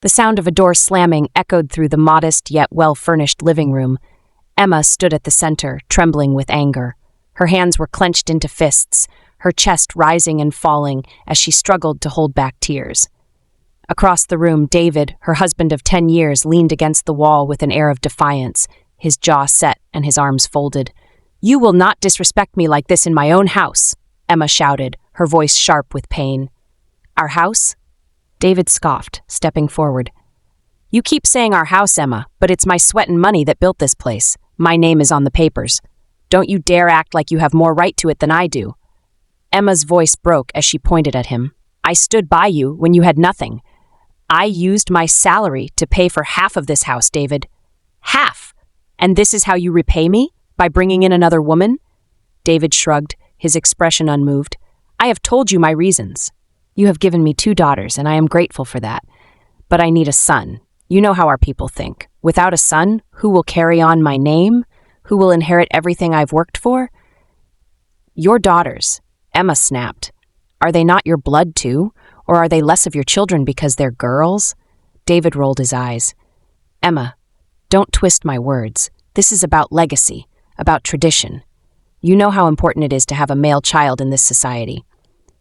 The sound of a door slamming echoed through the modest yet well-furnished living room. Emma stood at the center, trembling with anger. Her hands were clenched into fists, her chest rising and falling as she struggled to hold back tears. Across the room, David, her husband of 10 years, leaned against the wall with an air of defiance, his jaw set and his arms folded. "You will not disrespect me like this in my own house," Emma shouted, her voice sharp with pain. "Our house?" David scoffed, stepping forward. "You keep saying our house, Emma, but it's my sweat and money that built this place. My name is on the papers. Don't you dare act like you have more right to it than I do." Emma's voice broke as she pointed at him. "I stood by you when you had nothing. I used my salary to pay for half of this house, David. Half! And this is how you repay me? By bringing in another woman?" David shrugged, his expression unmoved. "I have told you my reasons. You have given me 2 daughters, and I am grateful for that. But I need a son. You know how our people think. Without a son, who will carry on my name? Who will inherit everything I've worked for?" "Your daughters," Emma snapped. "Are they not your blood too? Or are they less of your children because they're girls?" David rolled his eyes. "Emma, don't twist my words. This is about legacy, about tradition. You know how important it is to have a male child in this society.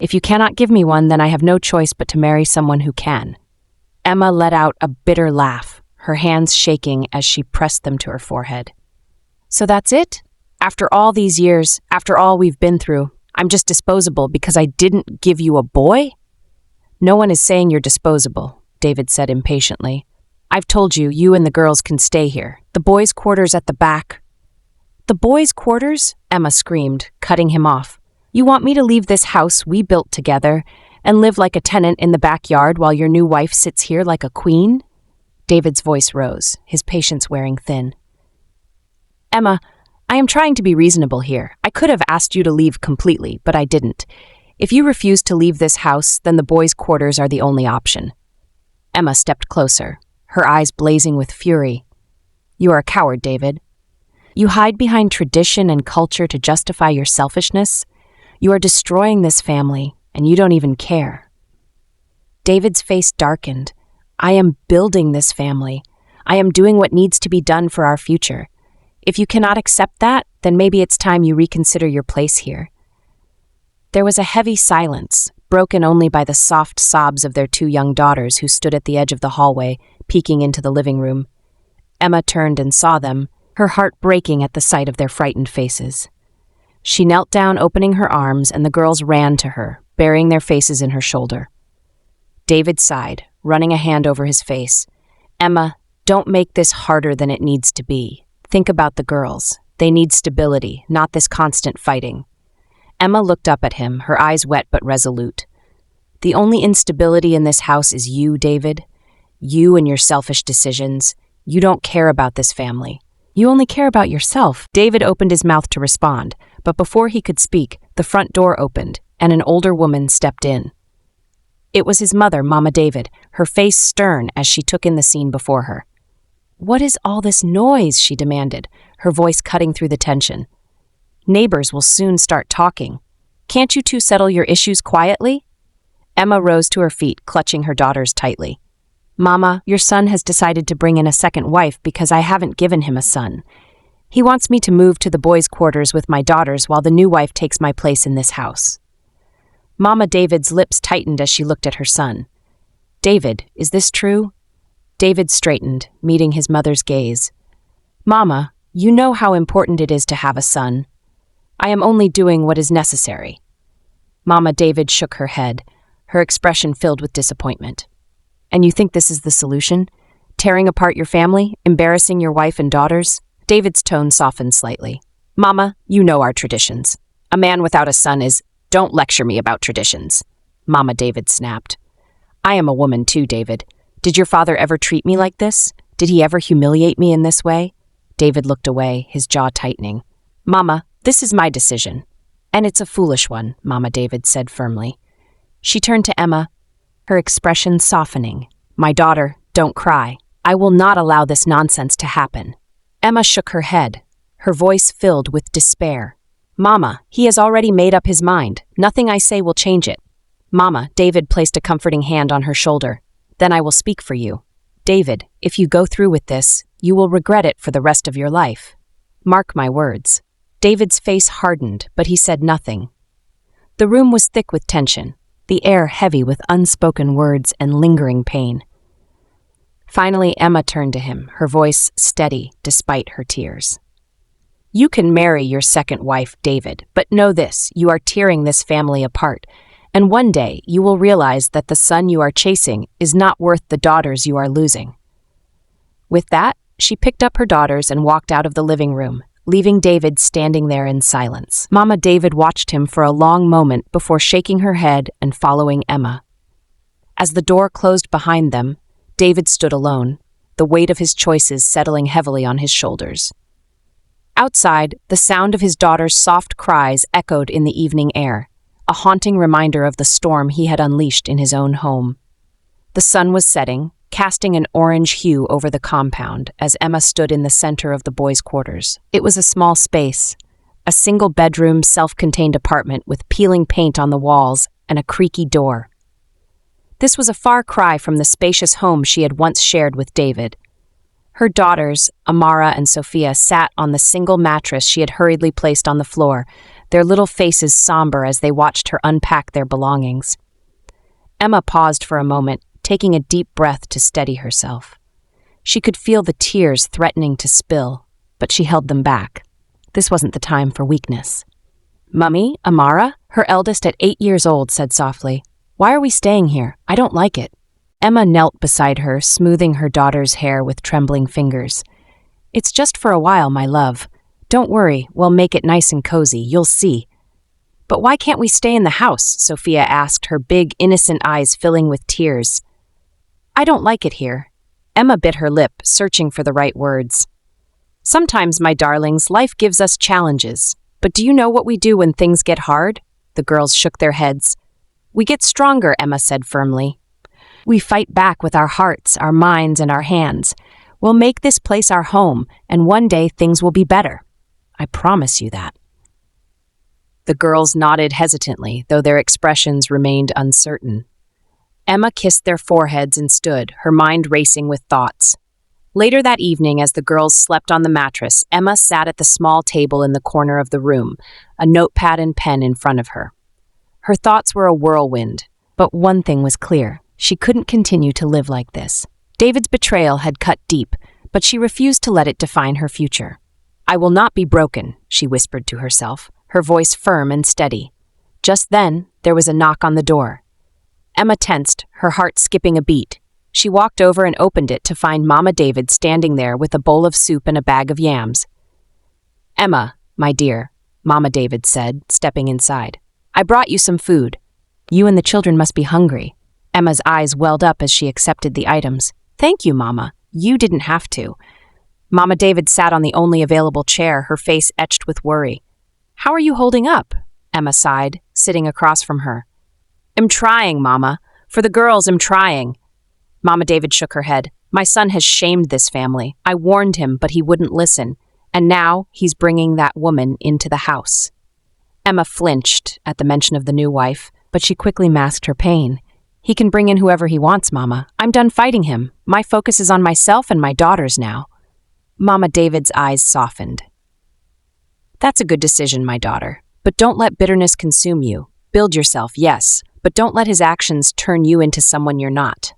If you cannot give me one, then I have no choice but to marry someone who can." Emma let out a bitter laugh, her hands shaking as she pressed them to her forehead. "So that's it? After all these years, after all we've been through, I'm just disposable because I didn't give you a boy?" "No one is saying you're disposable," David said impatiently. "I've told you, you and the girls can stay here. The boys' quarters at the back." "The boys' quarters?" Emma screamed, cutting him off. "You want me to leave this house we built together and live like a tenant in the backyard while your new wife sits here like a queen?" David's voice rose, his patience wearing thin. "Emma, I am trying to be reasonable here. I could have asked you to leave completely, but I didn't. If you refuse to leave this house, then the boys' quarters are the only option." Emma stepped closer, her eyes blazing with fury. "You are a coward, David. You hide behind tradition and culture to justify your selfishness. You are destroying this family, and you don't even care." David's face darkened. "I am building this family. I am doing what needs to be done for our future. If you cannot accept that, then maybe it's time you reconsider your place here." There was a heavy silence, broken only by the soft sobs of their 2 young daughters who stood at the edge of the hallway, peeking into the living room. Emma turned and saw them, her heart breaking at the sight of their frightened faces. She knelt down, opening her arms, and the girls ran to her, burying their faces in her shoulder. David sighed, running a hand over his face. "Emma, don't make this harder than it needs to be. Think about the girls. They need stability, not this constant fighting." Emma looked up at him, her eyes wet but resolute. "The only instability in this house is you, David. You and your selfish decisions. You don't care about this family. You only care about yourself." David opened his mouth to respond, but before he could speak, the front door opened, and an older woman stepped in. It was his mother, Mama David, her face stern as she took in the scene before her. "What is all this noise?" she demanded, her voice cutting through the tension. "Neighbors will soon start talking. Can't you two settle your issues quietly?" Emma rose to her feet, clutching her daughters tightly. "Mama, your son has decided to bring in a second wife because I haven't given him a son. He wants me to move to the boys' quarters with my daughters while the new wife takes my place in this house." Mama David's lips tightened as she looked at her son. "David, is this true?" David straightened, meeting his mother's gaze. "Mama, you know how important it is to have a son. I am only doing what is necessary." Mama David shook her head, her expression filled with disappointment. "And you think this is the solution? Tearing apart your family, embarrassing your wife and daughters?" David's tone softened slightly. "Mama, you know our traditions. A man without a son is— Don't lecture me about traditions," Mama David snapped. "I am a woman too, David. Did your father ever treat me like this? Did he ever humiliate me in this way?" David looked away, his jaw tightening. "Mama, this is my decision. And it's a foolish one," Mama David said firmly. She turned to Emma, her expression softening. "My daughter, don't cry. I will not allow this nonsense to happen." Emma shook her head, her voice filled with despair. "Mama, he has already made up his mind. Nothing I say will change it." "Mama," David placed a comforting hand on her shoulder. "Then I will speak for you. David, if you go through with this, you will regret it for the rest of your life. Mark my words." David's face hardened, but he said nothing. The room was thick with tension, the air heavy with unspoken words and lingering pain. Finally, Emma turned to him, her voice steady despite her tears. "You can marry your second wife, David, but know this, you are tearing this family apart, and one day you will realize that the son you are chasing is not worth the daughters you are losing." With that, she picked up her daughters and walked out of the living room, leaving David standing there in silence. Mama David watched him for a long moment before shaking her head and following Emma. As the door closed behind them, David stood alone, the weight of his choices settling heavily on his shoulders. Outside, the sound of his daughter's soft cries echoed in the evening air, a haunting reminder of the storm he had unleashed in his own home. The sun was setting, casting an orange hue over the compound as Emma stood in the center of the boys' quarters. It was a small space, a single-bedroom, self-contained apartment with peeling paint on the walls and a creaky door. This was a far cry from the spacious home she had once shared with David. Her daughters, Amara and Sophia, sat on the single mattress she had hurriedly placed on the floor, their little faces somber as they watched her unpack their belongings. Emma paused for a moment, taking a deep breath to steady herself. She could feel the tears threatening to spill, but she held them back. This wasn't the time for weakness. "Mummy, Amara," her eldest at 8 years old, said softly, "Why are we staying here? I don't like it." Emma knelt beside her, smoothing her daughter's hair with trembling fingers. "It's just for a while, my love. Don't worry, we'll make it nice and cozy, you'll see." "But why can't we stay in the house?" Sophia asked, her big, innocent eyes filling with tears. "I don't like it here." Emma bit her lip, searching for the right words. "Sometimes, my darlings, life gives us challenges. But do you know what we do when things get hard?" The girls shook their heads. "We get stronger," Emma said firmly. "We fight back with our hearts, our minds, and our hands. We'll make this place our home, and one day things will be better. I promise you that." The girls nodded hesitantly, though their expressions remained uncertain. Emma kissed their foreheads and stood, her mind racing with thoughts. Later that evening, as the girls slept on the mattress, Emma sat at the small table in the corner of the room, a notepad and pen in front of her. Her thoughts were a whirlwind, but one thing was clear. She couldn't continue to live like this. David's betrayal had cut deep, but she refused to let it define her future. "I will not be broken," she whispered to herself, her voice firm and steady. Just then, there was a knock on the door. Emma tensed, her heart skipping a beat. She walked over and opened it to find Mama David standing there with a bowl of soup and a bag of yams. "Emma, my dear," Mama David said, stepping inside. "I brought you some food. You and the children must be hungry." Emma's eyes welled up as she accepted the items. "Thank you, Mama. You didn't have to." Mama David sat on the only available chair, her face etched with worry. "How are you holding up?" Emma sighed, sitting across from her. "I'm trying, Mama. For the girls, I'm trying." Mama David shook her head. "My son has shamed this family. I warned him, but he wouldn't listen. And now he's bringing that woman into the house." Emma flinched at the mention of the new wife, but she quickly masked her pain. "He can bring in whoever he wants, Mama. I'm done fighting him. My focus is on myself and my daughters now." Mama David's eyes softened. "That's a good decision, my daughter. But don't let bitterness consume you. Build yourself, yes, but don't let his actions turn you into someone you're not."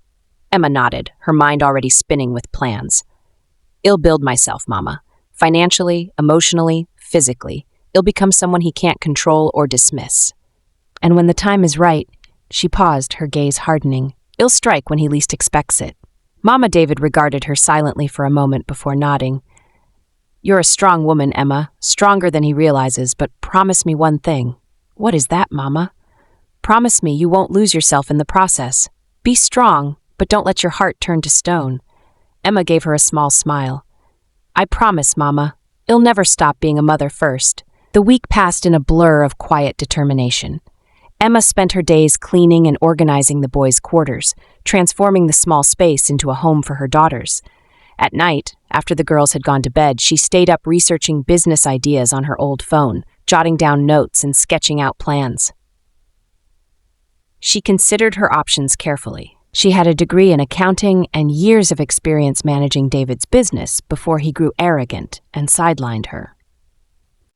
Emma nodded, her mind already spinning with plans. "I'll build myself, Mama. Financially, emotionally, physically. I'll become someone he can't control or dismiss. And when the time is right," she paused, her gaze hardening, "I'll strike when he least expects it." Mama David regarded her silently for a moment before nodding. "You're a strong woman, Emma, stronger than he realizes, but promise me one thing." "What is that, Mama?" "Promise me you won't lose yourself in the process. Be strong, but don't let your heart turn to stone." Emma gave her a small smile. "I promise, Mama. I'll never stop being a mother first." The week passed in a blur of quiet determination. Emma spent her days cleaning and organizing the boys' quarters, transforming the small space into a home for her daughters. At night, after the girls had gone to bed, she stayed up researching business ideas on her old phone, jotting down notes and sketching out plans. She considered her options carefully. She had a degree in accounting and years of experience managing David's business before he grew arrogant and sidelined her.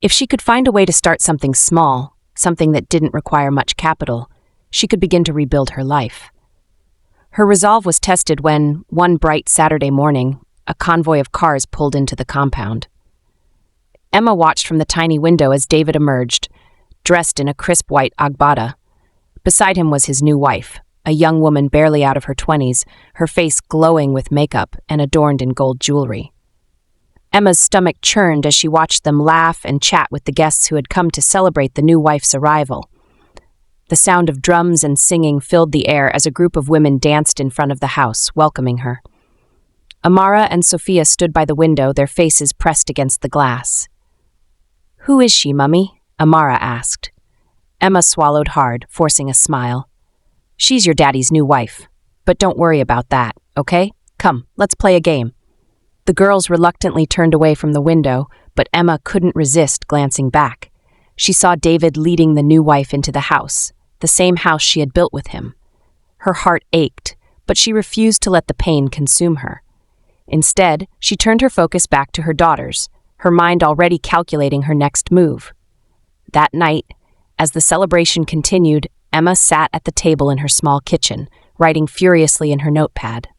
If she could find a way to start something small, something that didn't require much capital, she could begin to rebuild her life. Her resolve was tested when, one bright Saturday morning, a convoy of cars pulled into the compound. Emma watched from the tiny window as David emerged, dressed in a crisp white agbada. Beside him was his new wife, a young woman barely out of her 20s, her face glowing with makeup and adorned in gold jewelry. Emma's stomach churned as she watched them laugh and chat with the guests who had come to celebrate the new wife's arrival. The sound of drums and singing filled the air as a group of women danced in front of the house, welcoming her. Amara and Sophia stood by the window, their faces pressed against the glass. "Who is she, Mummy?" Amara asked. Emma swallowed hard, forcing a smile. "She's your daddy's new wife. But don't worry about that, okay? Come, let's play a game." The girls reluctantly turned away from the window, but Emma couldn't resist glancing back. She saw David leading the new wife into the house, the same house she had built with him. Her heart ached, but she refused to let the pain consume her. Instead, she turned her focus back to her daughters, her mind already calculating her next move. That night, as the celebration continued, Emma sat at the table in her small kitchen, writing furiously in her notepad.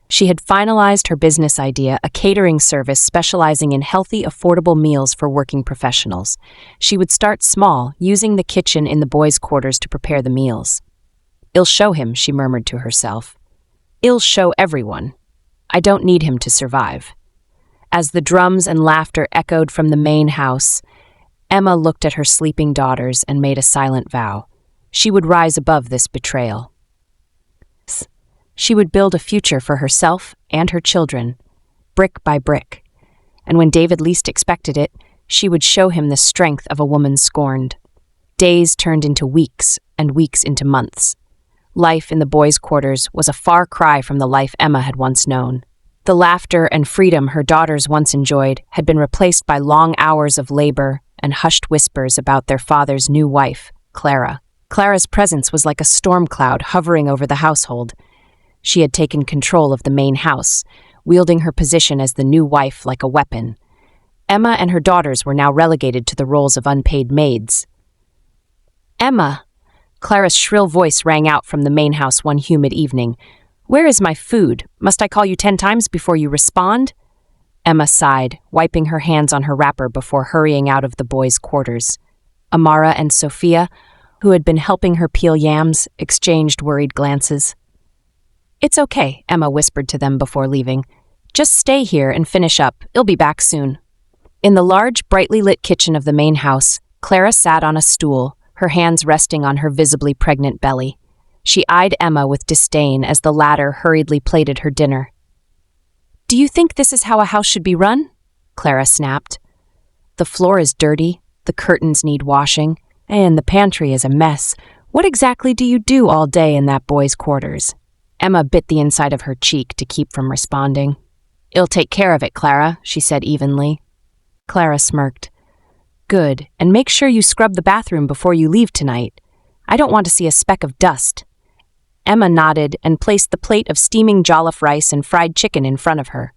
She had finalized her business idea, a catering service specializing in healthy, affordable meals for working professionals. She would start small, using the kitchen in the boys' quarters to prepare the meals. "I'll show him," she murmured to herself. "I'll show everyone. I don't need him to survive." As the drums and laughter echoed from the main house, Emma looked at her sleeping daughters and made a silent vow. She would rise above this betrayal. She would build a future for herself and her children, brick by brick. And when David least expected it, she would show him the strength of a woman scorned. Days turned into weeks, and weeks into months. Life in the boys' quarters was a far cry from the life Emma had once known. The laughter and freedom her daughters once enjoyed had been replaced by long hours of labor and hushed whispers about their father's new wife, Clara. Clara's presence was like a storm cloud hovering over the household. She had taken control of the main house, wielding her position as the new wife like a weapon. Emma and her daughters were now relegated to the roles of unpaid maids. "Emma!" Clara's shrill voice rang out from the main house one humid evening. "Where is my food? Must I call you 10 times before you respond?" Emma sighed, wiping her hands on her wrapper before hurrying out of the boys' quarters. Amara and Sophia, who had been helping her peel yams, exchanged worried glances. "It's okay," Emma whispered to them before leaving. "Just stay here and finish up. I'll be back soon." In the large, brightly lit kitchen of the main house, Clara sat on a stool, her hands resting on her visibly pregnant belly. She eyed Emma with disdain as the latter hurriedly plated her dinner. "Do you think this is how a house should be run?" Clara snapped. "The floor is dirty, the curtains need washing, and the pantry is a mess. What exactly do you do all day in that boy's quarters?" Emma bit the inside of her cheek to keep from responding. "I'll take care of it, Clara," she said evenly. Clara smirked. "Good, and make sure you scrub the bathroom before you leave tonight. I don't want to see a speck of dust." Emma nodded and placed the plate of steaming jollof rice and fried chicken in front of her.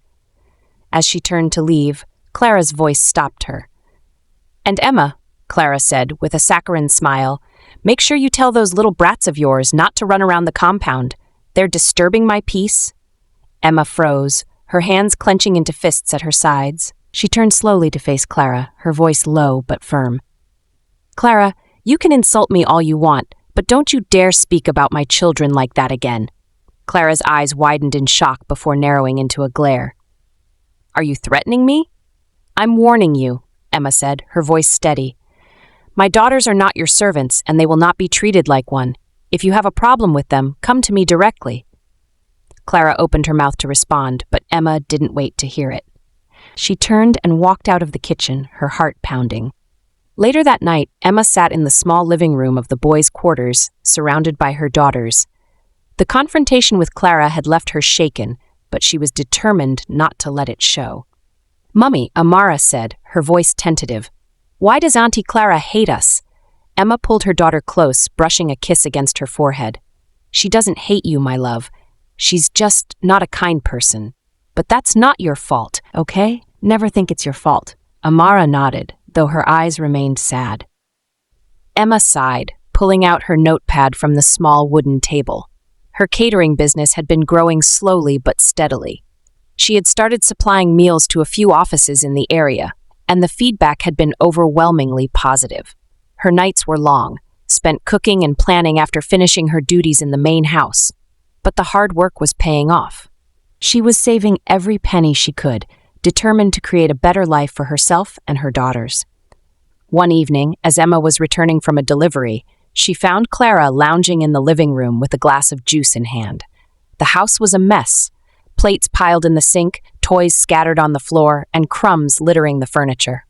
As she turned to leave, Clara's voice stopped her. "And Emma," Clara said with a saccharine smile, "make sure you tell those little brats of yours not to run around the compound. They're disturbing my peace." Emma froze, her hands clenching into fists at her sides. She turned slowly to face Clara, her voice low but firm. "Clara, you can insult me all you want, but don't you dare speak about my children like that again." Clara's eyes widened in shock before narrowing into a glare. "Are you threatening me?" "I'm warning you," Emma said, her voice steady. "My daughters are not your servants, and they will not be treated like one. If you have a problem with them, come to me directly." Clara opened her mouth to respond, but Emma didn't wait to hear it. She turned and walked out of the kitchen, her heart pounding. Later that night, Emma sat in the small living room of the boys' quarters, surrounded by her daughters. The confrontation with Clara had left her shaken, but she was determined not to let it show. "Mummy," Amara said, her voice tentative, "why does Auntie Clara hate us?" Emma pulled her daughter close, brushing a kiss against her forehead. She doesn't hate you, my love. She's just not a kind person. But that's not your fault, okay? Never think it's your fault. Amara nodded, though her eyes remained sad. Emma sighed, pulling out her notepad from the small wooden table. Her catering business had been growing slowly but steadily. She had started supplying meals to a few offices in the area, and the feedback had been overwhelmingly positive. Her nights were long, spent cooking and planning after finishing her duties in the main house. But the hard work was paying off. She was saving every penny she could, determined to create a better life for herself and her daughters. One evening, as Emma was returning from a delivery, she found Clara lounging in the living room with a glass of juice in hand. The house was a mess. Plates piled in the sink, toys scattered on the floor, and crumbs littering the furniture.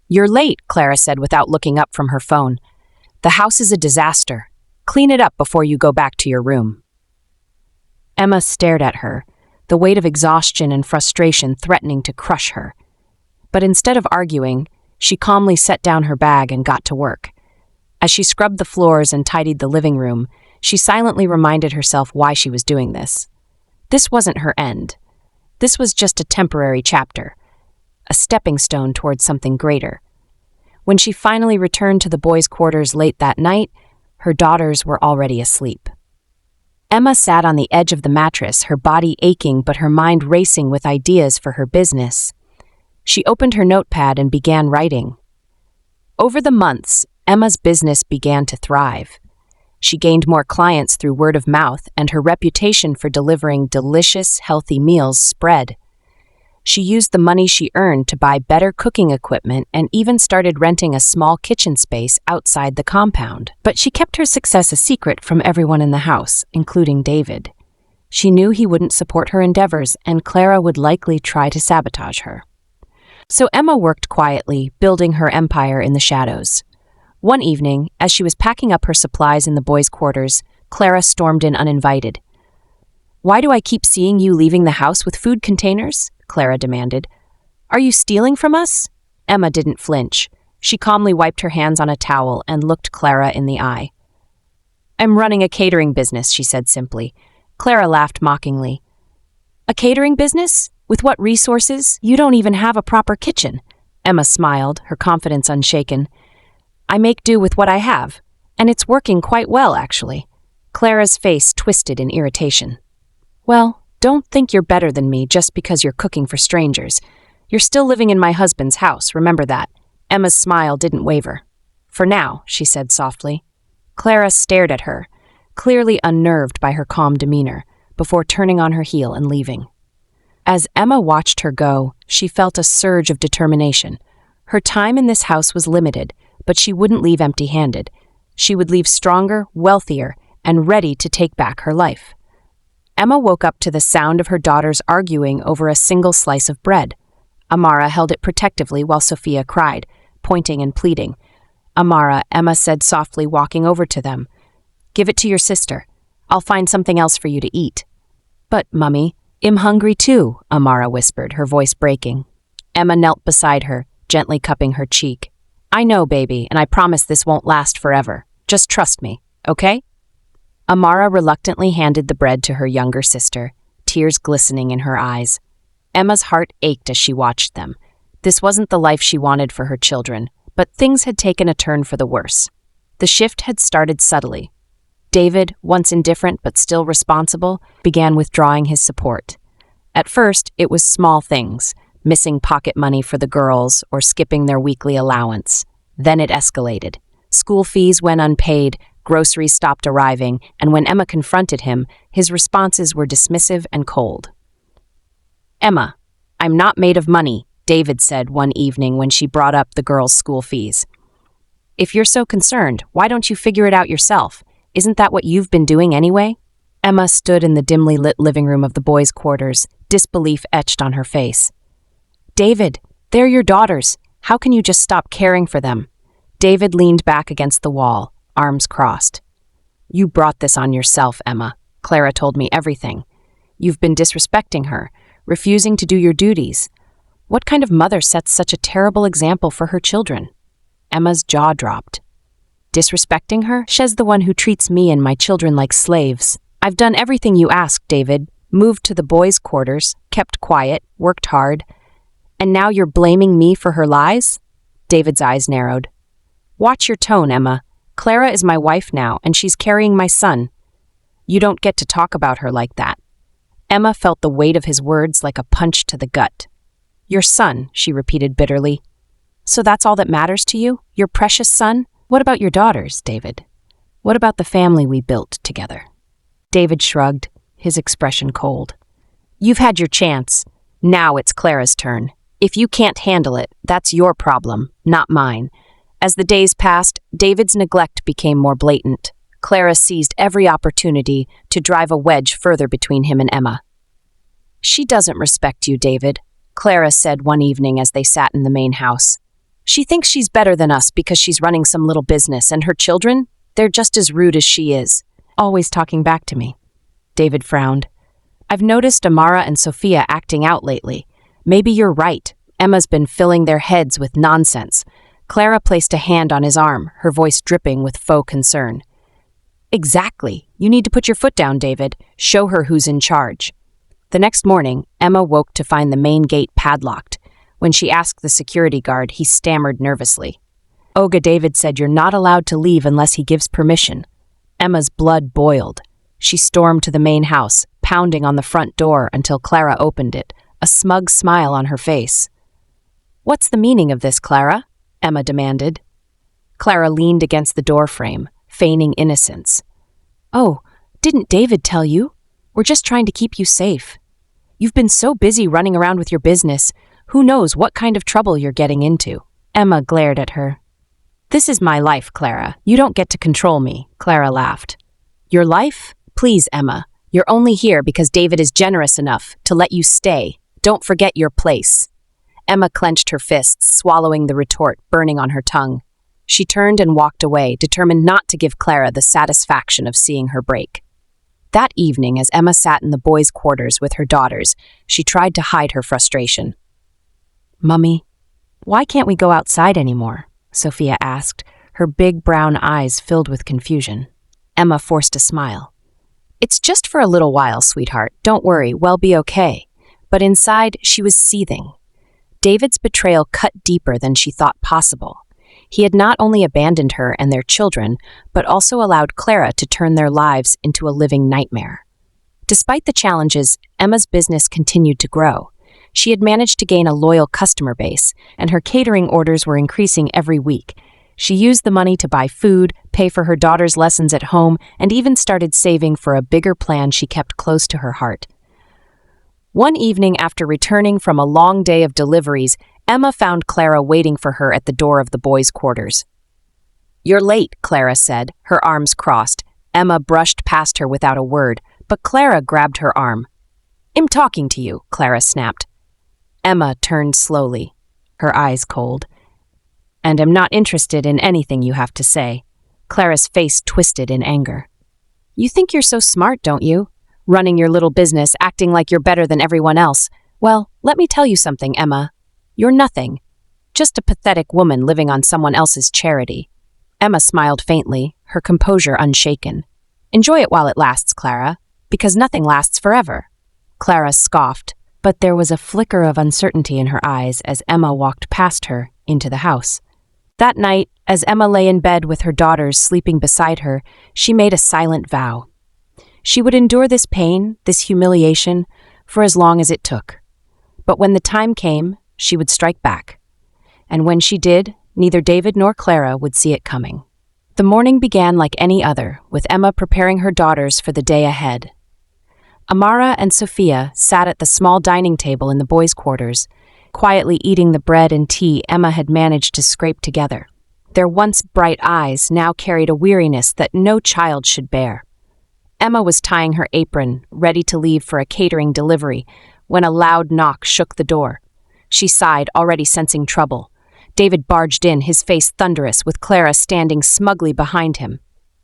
"You're late," Clara said without looking up from her phone. "The house is a disaster. Clean it up before you go back to your room." Emma stared at her, the weight of exhaustion and frustration threatening to crush her. But instead of arguing, she calmly set down her bag and got to work. As she scrubbed the floors and tidied the living room, she silently reminded herself why she was doing this. This wasn't her end. This was just a temporary chapter, a stepping stone towards something greater. When she finally returned to the boys' quarters late that night, her daughters were already asleep. Emma sat on the edge of the mattress, her body aching but her mind racing with ideas for her business. She opened her notepad and began writing. Over the months, Emma's business began to thrive. She gained more clients through word of mouth, and her reputation for delivering delicious, healthy meals spread. She used the money she earned to buy better cooking equipment and even started renting a small kitchen space outside the compound. But she kept her success a secret from everyone in the house, including David. She knew he wouldn't support her endeavors, and Clara would likely try to sabotage her. So Emma worked quietly, building her empire in the shadows. One evening, as she was packing up her supplies in the boys' quarters, Clara stormed in uninvited. "Why do I keep seeing you leaving the house with food containers?" Clara demanded. "Are you stealing from us?" Emma didn't flinch. She calmly wiped her hands on a towel and looked Clara in the eye. "I'm running a catering business," she said simply. Clara laughed mockingly. "A catering business? With what resources? You don't even have a proper kitchen." Emma smiled, her confidence unshaken. "I make do with what I have, and it's working quite well, actually." Clara's face twisted in irritation. "Well, don't think you're better than me just because you're cooking for strangers. You're still living in my husband's house, remember that." Emma's smile didn't waver. "For now," she said softly. Clara stared at her, clearly unnerved by her calm demeanor, before turning on her heel and leaving. As Emma watched her go, she felt a surge of determination. Her time in this house was limited, but she wouldn't leave empty-handed. She would leave stronger, wealthier, and ready to take back her life. Emma woke up to the sound of her daughters arguing over a single slice of bread. Amara held it protectively while Sophia cried, pointing and pleading. "Amara," Emma said softly, walking over to them. "Give it to your sister. I'll find something else for you to eat." "But, Mummy, I'm hungry too," Amara whispered, her voice breaking. Emma knelt beside her, gently cupping her cheek. "I know, baby, and I promise this won't last forever. Just trust me, okay?" Amara reluctantly handed the bread to her younger sister, tears glistening in her eyes. Emma's heart ached as she watched them. This wasn't the life she wanted for her children, but things had taken a turn for the worse. The shift had started subtly. David, once indifferent but still responsible, began withdrawing his support. At first, it was small things, missing pocket money for the girls or skipping their weekly allowance. Then it escalated. School fees went unpaid, groceries stopped arriving, and when Emma confronted him, his responses were dismissive and cold. "Emma, I'm not made of money," David said one evening when she brought up the girls' school fees. "If you're so concerned, why don't you figure it out yourself? Isn't that what you've been doing anyway?" Emma stood in the dimly lit living room of the boys' quarters, disbelief etched on her face. "David, they're your daughters. How can you just stop caring for them?" David leaned back against the wall, arms crossed. "You brought this on yourself, Emma. Clara told me everything. You've been disrespecting her, refusing to do your duties. What kind of mother sets such a terrible example for her children?" Emma's jaw dropped. Disrespecting her? She's the one who treats me and my children like slaves. I've done everything you asked, David. Moved to the boys' quarters, kept quiet, worked hard. And now you're blaming me for her lies? David's eyes narrowed. Watch your tone, Emma. Clara is my wife now, and she's carrying my son. You don't get to talk about her like that. Emma felt the weight of his words like a punch to the gut. Your son, she repeated bitterly. So that's all that matters to you? Your precious son? What about your daughters, David? What about the family we built together? David shrugged, his expression cold. You've had your chance. Now it's Clara's turn. If you can't handle it, that's your problem, not mine. As the days passed, David's neglect became more blatant. Clara seized every opportunity to drive a wedge further between him and Emma. She doesn't respect you, David, Clara said one evening as they sat in the main house. She thinks she's better than us because she's running some little business, and her children, they're just as rude as she is. Always talking back to me. David frowned. I've noticed Amara and Sophia acting out lately. Maybe you're right. Emma's been filling their heads with nonsense. Clara placed a hand on his arm, her voice dripping with faux concern. Exactly. You need to put your foot down, David. Show her who's in charge. The next morning, Emma woke to find the main gate padlocked. When she asked the security guard, he stammered nervously. Olga, David said you're not allowed to leave unless he gives permission. Emma's blood boiled. She stormed to the main house, pounding on the front door until Clara opened it, a smug smile on her face. What's the meaning of this, Clara? Emma demanded. Clara leaned against the doorframe, feigning innocence. Oh, didn't David tell you? We're just trying to keep you safe. You've been so busy running around with your business. Who knows what kind of trouble you're getting into? Emma glared at her. This is my life, Clara. You don't get to control me, Clara laughed. Your life? Please, Emma. You're only here because David is generous enough to let you stay. Don't forget your place. Emma clenched her fists, swallowing the retort burning on her tongue. She turned and walked away, determined not to give Clara the satisfaction of seeing her break. That evening, as Emma sat in the boys' quarters with her daughters, she tried to hide her frustration. Mummy, why can't we go outside anymore? Sophia asked, her big brown eyes filled with confusion. Emma forced a smile. It's just for a little while, sweetheart. Don't worry, we'll be okay. But inside, she was seething. David's betrayal cut deeper than she thought possible. He had not only abandoned her and their children, but also allowed Clara to turn their lives into a living nightmare. Despite the challenges, Emma's business continued to grow. She had managed to gain a loyal customer base, and her catering orders were increasing every week. She used the money to buy food, pay for her daughter's lessons at home, and even started saving for a bigger plan she kept close to her heart. One evening after returning from a long day of deliveries, Emma found Clara waiting for her at the door of the boys' quarters. You're late, Clara said, her arms crossed. Emma brushed past her without a word, but Clara grabbed her arm. I'm talking to you, Clara snapped. Emma turned slowly, her eyes cold. And I'm not interested in anything you have to say. Clara's face twisted in anger. You think you're so smart, don't you? Running your little business, acting like you're better than everyone else. Well, let me tell you something, Emma. You're nothing. Just a pathetic woman living on someone else's charity. Emma smiled faintly, her composure unshaken. Enjoy it while it lasts, Clara, because nothing lasts forever. Clara scoffed, but there was a flicker of uncertainty in her eyes as Emma walked past her into the house. That night, as Emma lay in bed with her daughters sleeping beside her, she made a silent vow. She would endure this pain, this humiliation, for as long as it took. But when the time came, she would strike back. And when she did, neither David nor Clara would see it coming. The morning began like any other, with Emma preparing her daughters for the day ahead. Amara and Sophia sat at the small dining table in the boys' quarters, quietly eating the bread and tea Emma had managed to scrape together. Their once bright eyes now carried a weariness that no child should bear. Emma was tying her apron, ready to leave for a catering delivery, when a loud knock shook the door. She sighed, already sensing trouble. David barged in, his face thunderous, with Clara standing smugly behind him.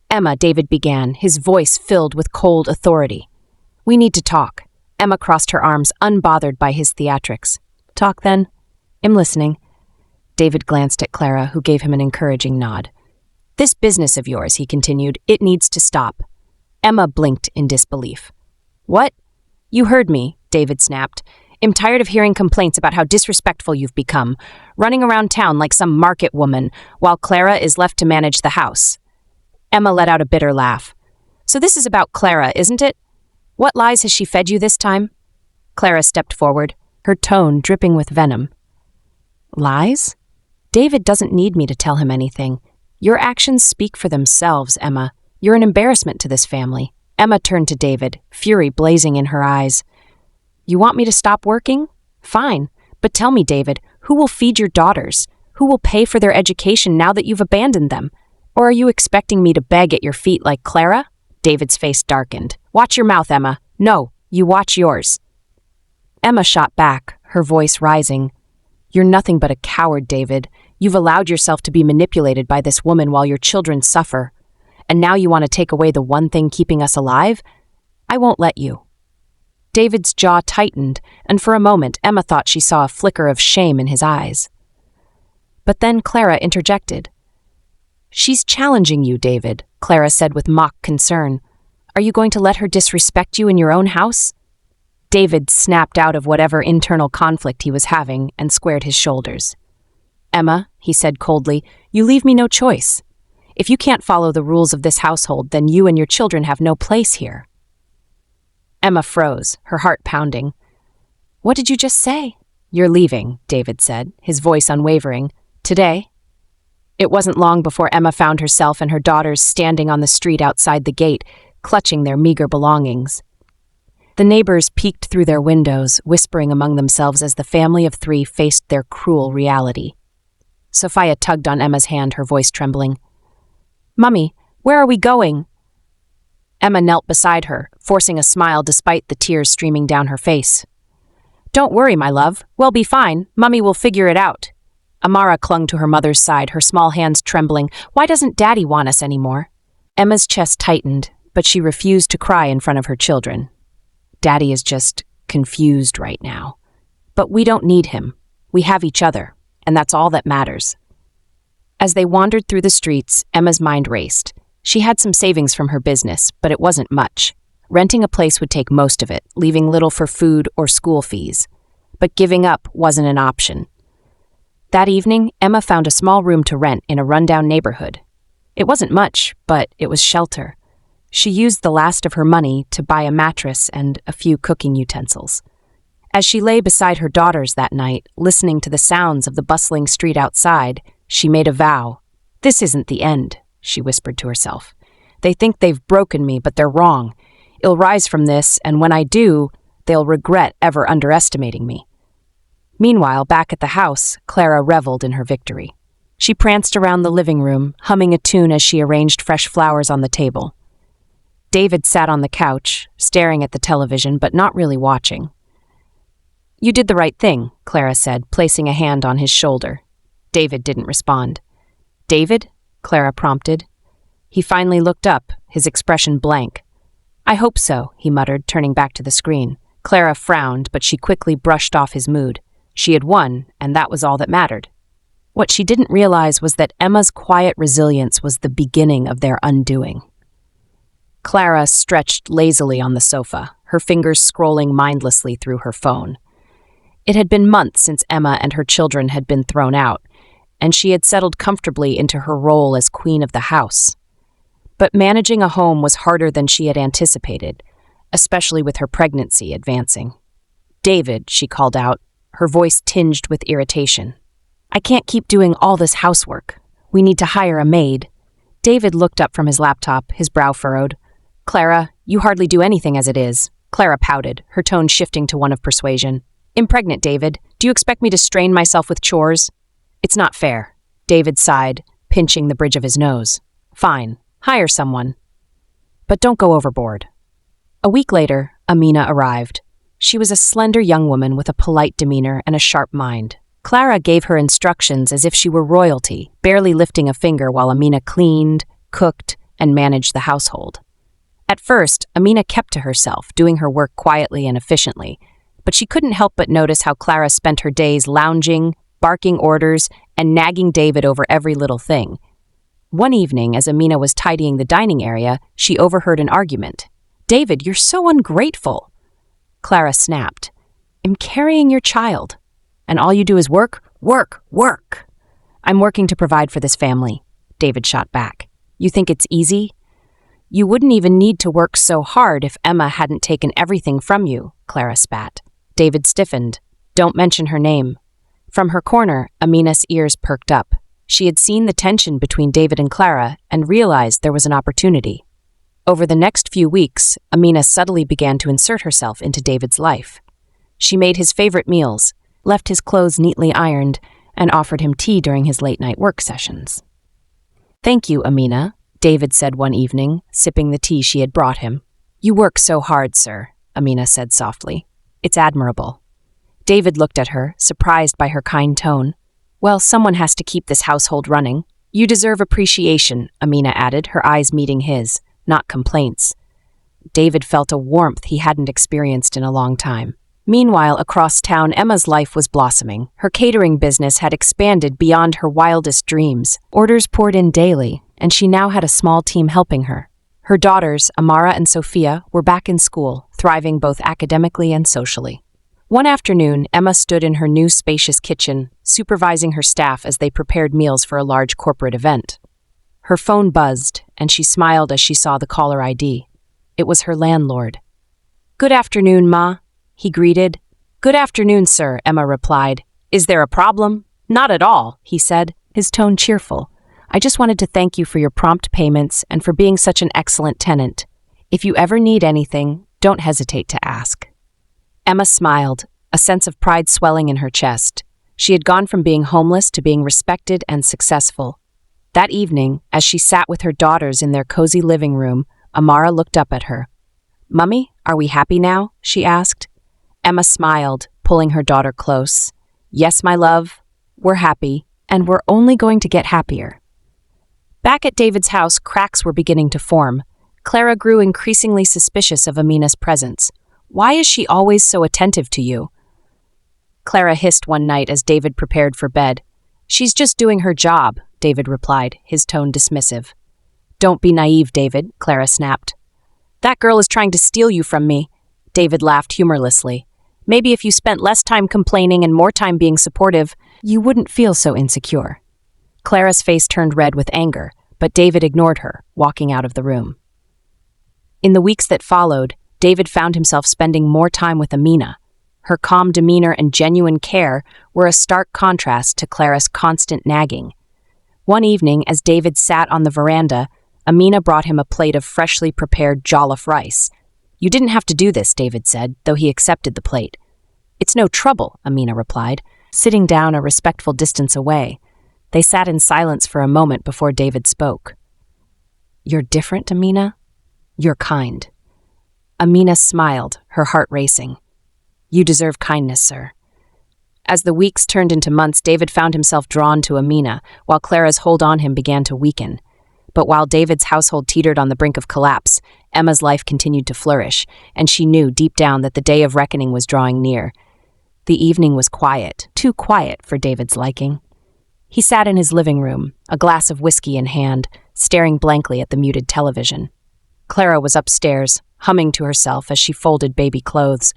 Emma, David began, his voice filled with cold authority. We need to talk. Emma crossed her arms, unbothered by his theatrics. Talk, then? I'm listening. David glanced at Clara, who gave him an encouraging nod. This business of yours, he continued, it needs to stop. Emma blinked in disbelief. What? You heard me, David snapped. I'm tired of hearing complaints about how disrespectful you've become, running around town like some market woman, while Clara is left to manage the house. Emma let out a bitter laugh. So this is about Clara, isn't it? What lies has she fed you this time? Clara stepped forward, her tone dripping with venom. Lies? David doesn't need me to tell him anything. Your actions speak for themselves, Emma. You're an embarrassment to this family. Emma turned to David, fury blazing in her eyes. You want me to stop working? Fine. But tell me, David, who will feed your daughters? Who will pay for their education now that you've abandoned them? Or are you expecting me to beg at your feet like Clara? David's face darkened. Watch your mouth, Emma. No, you watch yours. Emma shot back, her voice rising. You're nothing but a coward, David. You've allowed yourself to be manipulated by this woman while your children suffer. And now you want to take away the one thing keeping us alive? I won't let you. David's jaw tightened, and for a moment Emma thought she saw a flicker of shame in his eyes. But then Clara interjected. She's challenging you, David, Clara said with mock concern. Are you going to let her disrespect you in your own house? David snapped out of whatever internal conflict he was having and squared his shoulders. Emma, he said coldly, you leave me no choice. If you can't follow the rules of this household, then you and your children have no place here. Emma froze, her heart pounding. What did you just say? You're leaving, David said, his voice unwavering. Today? It wasn't long before Emma found herself and her daughters standing on the street outside the gate, clutching their meager belongings. The neighbors peeked through their windows, whispering among themselves as the family of three faced their cruel reality. Sophia tugged on Emma's hand, her voice trembling. Mummy, where are we going? Emma knelt beside her, forcing a smile despite the tears streaming down her face. Don't worry, my love. We'll be fine. Mummy will figure it out. Amara clung to her mother's side, her small hands trembling. Why doesn't Daddy want us anymore? Emma's chest tightened, but she refused to cry in front of her children. Daddy is just confused right now. But we don't need him. We have each other, and that's all that matters. As they wandered through the streets, Emma's mind raced. She had some savings from her business, but it wasn't much. Renting a place would take most of it, leaving little for food or school fees. But giving up wasn't an option. That evening, Emma found a small room to rent in a rundown neighborhood. It wasn't much, but it was shelter. She used the last of her money to buy a mattress and a few cooking utensils. As she lay beside her daughters that night, listening to the sounds of the bustling street outside, she made a vow. This isn't the end, she whispered to herself. They think they've broken me, but they're wrong. I'll rise from this, and when I do, they'll regret ever underestimating me. Meanwhile, back at the house, Clara reveled in her victory. She pranced around the living room, humming a tune as she arranged fresh flowers on the table. David sat on the couch, staring at the television, but not really watching. You did the right thing, Clara said, placing a hand on his shoulder. David didn't respond. David? Clara prompted. He finally looked up, his expression blank. I hope so, he muttered, turning back to the screen. Clara frowned, but she quickly brushed off his mood. She had won, and that was all that mattered. What she didn't realize was that Emma's quiet resilience was the beginning of their undoing. Clara stretched lazily on the sofa, her fingers scrolling mindlessly through her phone. It had been months since Emma and her children had been thrown out, and she had settled comfortably into her role as queen of the house. But managing a home was harder than she had anticipated, especially with her pregnancy advancing. David, she called out, her voice tinged with irritation. I can't keep doing all this housework. We need to hire a maid. David looked up from his laptop, his brow furrowed. Clara, you hardly do anything as it is. Clara pouted, her tone shifting to one of persuasion. I'm pregnant, David. Do you expect me to strain myself with chores? It's not fair. David sighed, pinching the bridge of his nose. Fine, hire someone. But don't go overboard. A week later, Amina arrived. She was a slender young woman with a polite demeanor and a sharp mind. Clara gave her instructions as if she were royalty, barely lifting a finger while Amina cleaned, cooked, and managed the household. At first, Amina kept to herself, doing her work quietly and efficiently, but she couldn't help but notice how Clara spent her days lounging, barking orders, and nagging David over every little thing. One evening, as Amina was tidying the dining area, she overheard an argument. "David, you're so ungrateful." Clara snapped. "I'm carrying your child. And all you do is work, work, work." "I'm working to provide for this family," David shot back. "You think it's easy?" "You wouldn't even need to work so hard if Emma hadn't taken everything from you," Clara spat. David stiffened. "Don't mention her name." From her corner, Amina's ears perked up. She had seen the tension between David and Clara and realized there was an opportunity. Over the next few weeks, Amina subtly began to insert herself into David's life. She made his favorite meals, left his clothes neatly ironed, and offered him tea during his late-night work sessions. "Thank you, Amina," David said one evening, sipping the tea she had brought him. "You work so hard, sir," Amina said softly. "It's admirable." David looked at her, surprised by her kind tone. "Well, someone has to keep this household running." "You deserve appreciation," Amina added, her eyes meeting his, not complaints. David felt a warmth he hadn't experienced in a long time. Meanwhile, across town, Emma's life was blossoming. Her catering business had expanded beyond her wildest dreams. Orders poured in daily, and she now had a small team helping her. Her daughters, Amara and Sophia, were back in school, thriving both academically and socially. One afternoon, Emma stood in her new spacious kitchen, supervising her staff as they prepared meals for a large corporate event. Her phone buzzed, and she smiled as she saw the caller ID. It was her landlord. "Good afternoon, Ma," he greeted. "Good afternoon, sir," Emma replied. "Is there a problem?" "Not at all," he said, his tone cheerful. "I just wanted to thank you for your prompt payments and for being such an excellent tenant. If you ever need anything, don't hesitate to ask." Emma smiled, a sense of pride swelling in her chest. She had gone from being homeless to being respected and successful. That evening, as she sat with her daughters in their cozy living room, Amara looked up at her. "Mummy, are we happy now?" she asked. Emma smiled, pulling her daughter close. "Yes, my love, we're happy, and we're only going to get happier." Back at David's house, cracks were beginning to form. Clara grew increasingly suspicious of Amina's presence. "Why is she always so attentive to you?" Clara hissed one night as David prepared for bed. "She's just doing her job," David replied, his tone dismissive. "Don't be naive, David," Clara snapped. "That girl is trying to steal you from me," David laughed humorlessly. "Maybe if you spent less time complaining and more time being supportive, you wouldn't feel so insecure." Clara's face turned red with anger, but David ignored her, walking out of the room. In the weeks that followed, David found himself spending more time with Amina. Her calm demeanor and genuine care were a stark contrast to Clara's constant nagging. One evening, as David sat on the veranda, Amina brought him a plate of freshly prepared jollof rice. "You didn't have to do this," David said, though he accepted the plate. "It's no trouble," Amina replied, sitting down a respectful distance away. They sat in silence for a moment before David spoke. "You're different, Amina. You're kind." Amina smiled, her heart racing. "You deserve kindness, sir." As the weeks turned into months, David found himself drawn to Amina, while Clara's hold on him began to weaken. But while David's household teetered on the brink of collapse, Emma's life continued to flourish, and she knew deep down that the day of reckoning was drawing near. The evening was quiet, too quiet for David's liking. He sat in his living room, a glass of whiskey in hand, staring blankly at the muted television. Clara was upstairs, humming to herself as she folded baby clothes.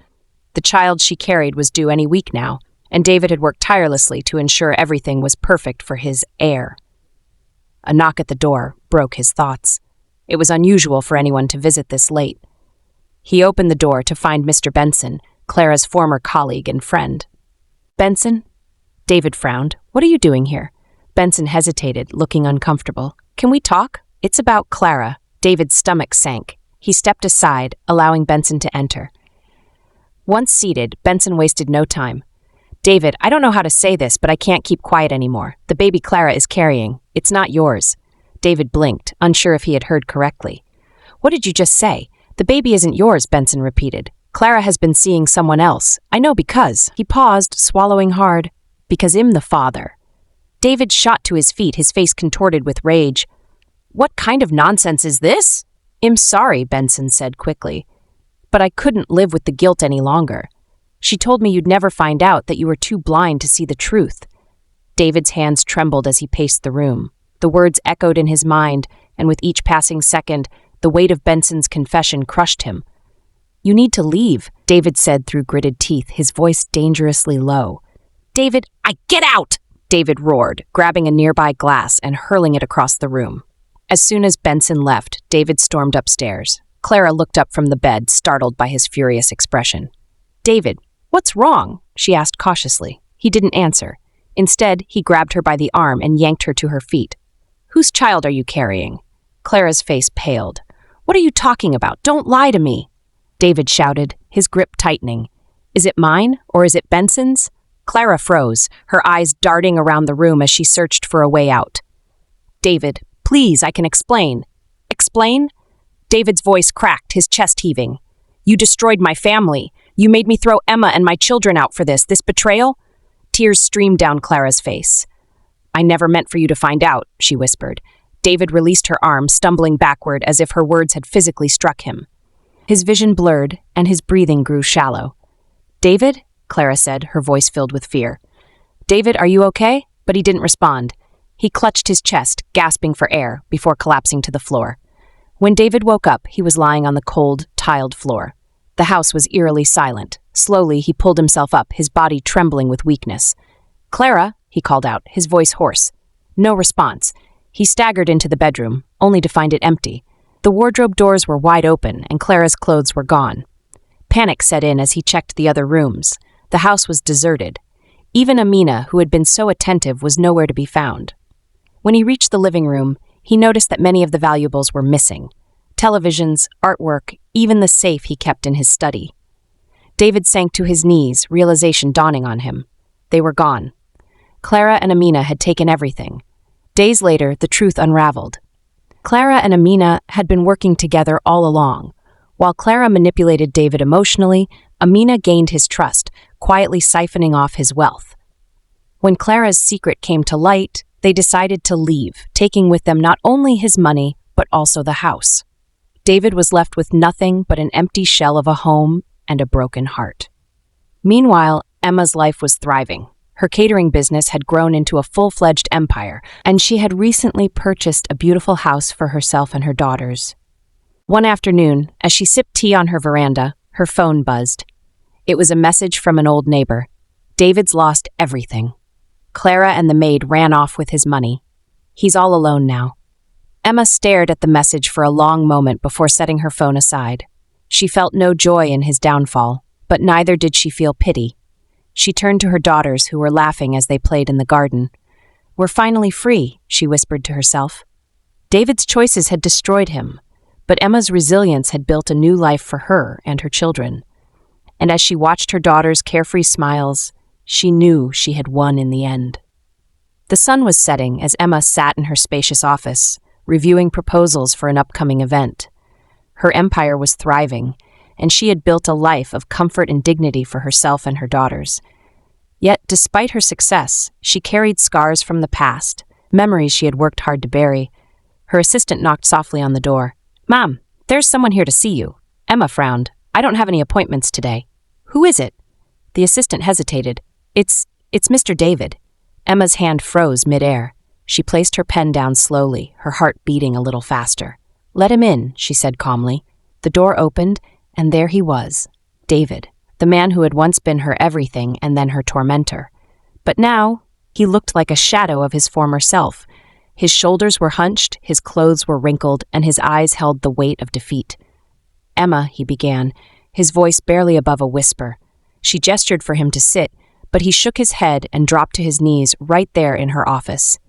The child she carried was due any week now, and David had worked tirelessly to ensure everything was perfect for his heir. A knock at the door broke his thoughts. It was unusual for anyone to visit this late. He opened the door to find Mr. Benson, Clara's former colleague and friend. "Benson?" David frowned. "What are you doing here?" Benson hesitated, looking uncomfortable. "Can we talk?" "It's about Clara." David's stomach sank. He stepped aside, allowing Benson to enter. Once seated, Benson wasted no time. "David, I don't know how to say this, but I can't keep quiet anymore. The baby Clara is carrying. It's not yours." David blinked, unsure if he had heard correctly. "What did you just say?" "The baby isn't yours," Benson repeated. "Clara has been seeing someone else. I know because." He paused, swallowing hard. "Because I'm the father." David shot to his feet, his face contorted with rage. "What kind of nonsense is this?" "I'm sorry," Benson said quickly, "but I couldn't live with the guilt any longer. She told me you'd never find out, that you were too blind to see the truth." David's hands trembled as he paced the room. The words echoed in his mind, and with each passing second, the weight of Benson's confession crushed him. "You need to leave," David said through gritted teeth, his voice dangerously low. "David, get out!" David roared, grabbing a nearby glass and hurling it across the room. As soon as Benson left, David stormed upstairs. Clara looked up from the bed, startled by his furious expression. "David, what's wrong?" she asked cautiously. He didn't answer. Instead, he grabbed her by the arm and yanked her to her feet. "Whose child are you carrying?" Clara's face paled. "What are you talking about? Don't lie to me!" David shouted, his grip tightening. "Is it mine, or is it Benson's?" Clara froze, her eyes darting around the room as she searched for a way out. "David, please, I can explain." "Explain?" David's voice cracked, his chest heaving. "You destroyed my family. You made me throw Emma and my children out for this betrayal?" Tears streamed down Clara's face. "I never meant for you to find out," she whispered. David released her arm, stumbling backward as if her words had physically struck him. His vision blurred, and his breathing grew shallow. "David?" Clara said, her voice filled with fear. "David, are you okay?" But he didn't respond. He clutched his chest, gasping for air, before collapsing to the floor. When David woke up, he was lying on the cold, tiled floor. The house was eerily silent. Slowly, he pulled himself up, his body trembling with weakness. "Clara," he called out, his voice hoarse. No response. He staggered into the bedroom, only to find it empty. The wardrobe doors were wide open, and Clara's clothes were gone. Panic set in as he checked the other rooms. The house was deserted. Even Amina, who had been so attentive, was nowhere to be found. When he reached the living room, he noticed that many of the valuables were missing. Televisions, artwork, even the safe he kept in his study. David sank to his knees, realization dawning on him. They were gone. Clara and Amina had taken everything. Days later, the truth unraveled. Clara and Amina had been working together all along. While Clara manipulated David emotionally, Amina gained his trust, quietly siphoning off his wealth. When Clara's secret came to light, they decided to leave, taking with them not only his money, but also the house. David was left with nothing but an empty shell of a home and a broken heart. Meanwhile, Emma's life was thriving. Her catering business had grown into a full-fledged empire, and she had recently purchased a beautiful house for herself and her daughters. One afternoon, as she sipped tea on her veranda, her phone buzzed. It was a message from an old neighbor. "David's lost everything." Clara and the maid ran off with his money. "He's all alone now." Emma stared at the message for a long moment before setting her phone aside. She felt no joy in his downfall, but neither did she feel pity. She turned to her daughters, who were laughing as they played in the garden. "We're finally free," she whispered to herself. David's choices had destroyed him, but Emma's resilience had built a new life for her and her children. And as she watched her daughters' carefree smiles, she knew she had won in the end. The sun was setting as Emma sat in her spacious office, reviewing proposals for an upcoming event. Her empire was thriving, and she had built a life of comfort and dignity for herself and her daughters. Yet, despite her success, she carried scars from the past, memories she had worked hard to bury. Her assistant knocked softly on the door. "Mom, there's someone here to see you." Emma frowned. "I don't have any appointments today." "Who is it?" The assistant hesitated. It's Mr. David." Emma's hand froze midair. She placed her pen down slowly, her heart beating a little faster. "Let him in," she said calmly. The door opened, and there he was, David, the man who had once been her everything and then her tormentor. But now, he looked like a shadow of his former self. His shoulders were hunched, his clothes were wrinkled, and his eyes held the weight of defeat. "Emma," he began, his voice barely above a whisper. She gestured for him to sit, but he shook his head and dropped to his knees right there in her office.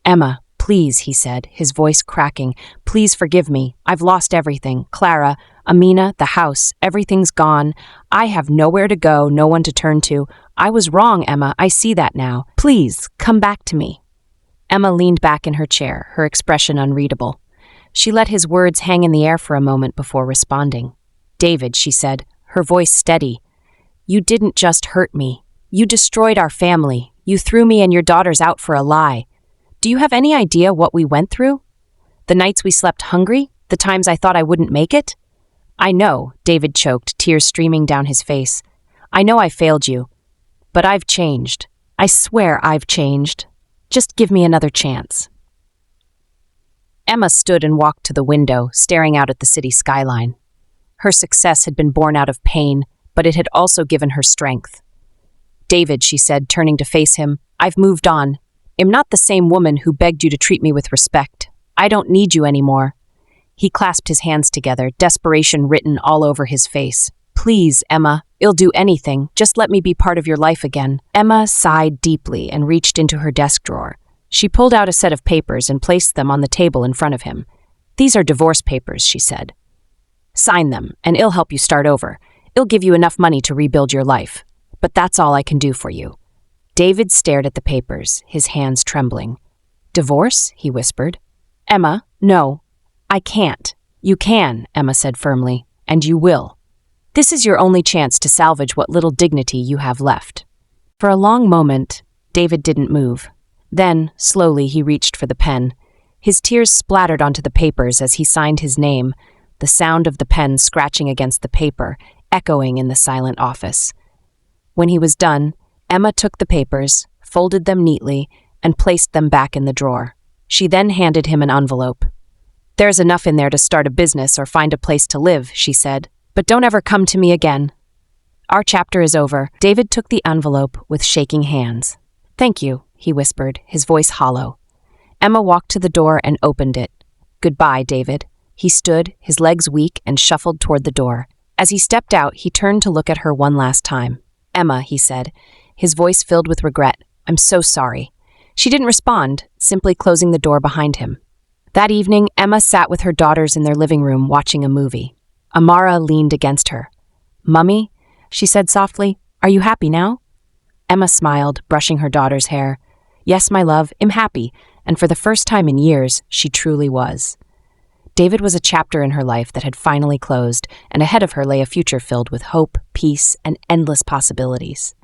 "Emma, please," he said, his voice cracking. "Please forgive me. I've lost everything. Clara, Amina, the house, everything's gone. I have nowhere to go, no one to turn to. I was wrong, Emma. I see that now. Please, come back to me." Emma leaned back in her chair, her expression unreadable. She let his words hang in the air for a moment before responding. "David," she said, her voice steady, "you didn't just hurt me. You destroyed our family. You threw me and your daughters out for a lie. Do you have any idea what we went through? The nights we slept hungry? The times I thought I wouldn't make it?" "I know," David choked, tears streaming down his face. "I know I failed you. But I've changed. I swear I've changed. Just give me another chance." Emma stood and walked to the window, staring out at the city skyline. Her success had been born out of pain, but it had also given her strength. "David," she said, turning to face him, "I've moved on. I'm not the same woman who begged you to treat me with respect. I don't need you anymore." He clasped his hands together, desperation written all over his face. "Please, Emma, I'll do anything. Just let me be part of your life again." Emma sighed deeply and reached into her desk drawer. She pulled out a set of papers and placed them on the table in front of him. "These are divorce papers," she said. "Sign them, and I'll help you start over. I'll give you enough money to rebuild your life. But that's all I can do for you." David stared at the papers, his hands trembling. "Divorce?" he whispered. "Emma, no. I can't." "You can," Emma said firmly, "and you will. This is your only chance to salvage what little dignity you have left." For a long moment, David didn't move. Then, slowly, he reached for the pen. His tears splattered onto the papers as he signed his name, the sound of the pen scratching against the paper, echoing in the silent office. When he was done, Emma took the papers, folded them neatly, and placed them back in the drawer. She then handed him an envelope. "There's enough in there to start a business or find a place to live," she said, "but don't ever come to me again." Our chapter is over. David took the envelope with shaking hands. "Thank you," he whispered, his voice hollow. Emma walked to the door and opened it. "Goodbye, David." He stood, his legs weak, and shuffled toward the door. As he stepped out, he turned to look at her one last time. "Emma," he said, his voice filled with regret, "I'm so sorry." She didn't respond, simply closing the door behind him. That evening, Emma sat with her daughters in their living room watching a movie. Amara leaned against her. "Mummy," she said softly, "are you happy now?" Emma smiled, brushing her daughter's hair. "Yes, my love, I'm happy," and for the first time in years, she truly was. David was a chapter in her life that had finally closed, and ahead of her lay a future filled with hope, peace, and endless possibilities.